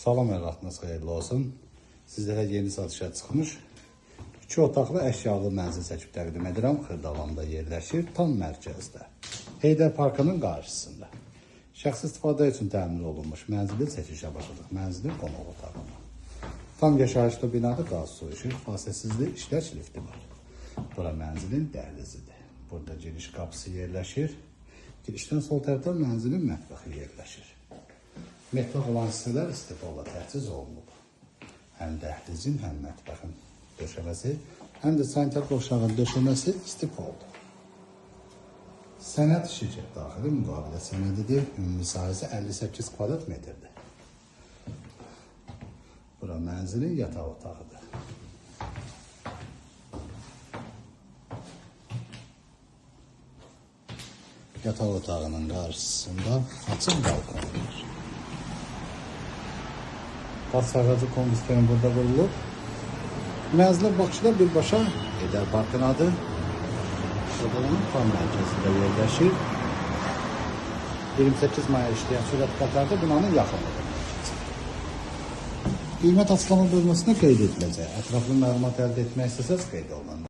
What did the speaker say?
Salam əlatınız xeyirli olsun. Sizlərə yeni satışa çıxmış 2 otaqlı əşyalı mənzil çəkib təqdim edirəm. Xırdalanda yerləşir, tam mərkəzdə. Heydər Parkının qarşısında. Şəxsi istifadə üçün təmin olunmuş mənzili çəkişə başladıq. Mənzilin qonaq otağına. Tam yaşayışlı binada qaz su işıq, fasiləsizli işləç lifti var. Bura mənzilin dəhlizidir. Burada giriş qapısı yerləşir. Girişdən sol tərəfdə mənzilin mətbəxi yerləşir. Mətbəx olan hissələr istifadə təchiz olunub. Həm dəhlizin, həm mətbəxin döşəməsi, həm də sanitar qovşağın döşəməsi istifadə. Sənəd şirkət daxili müqavilə sənədidir. Ümumi sahəsi 58 kvadrat metrdir. Bura mənzilin yataq otağıdır. Yataq otağının qarşısında açıq balkon var. Qaz ağacı kondisyonu burada qurulub. Mənzilin baxışda birbaşa Heydər Parkınadır. Şurada tam mərkəzində yerləşir. 28 maya işləyən sürət qatlarda binanın yaxınlığı. Qiymət açıqlama bölməsində qeyd ediləcək. Ətraflı məlumat əldə etmək istəsəz qeyd olunur.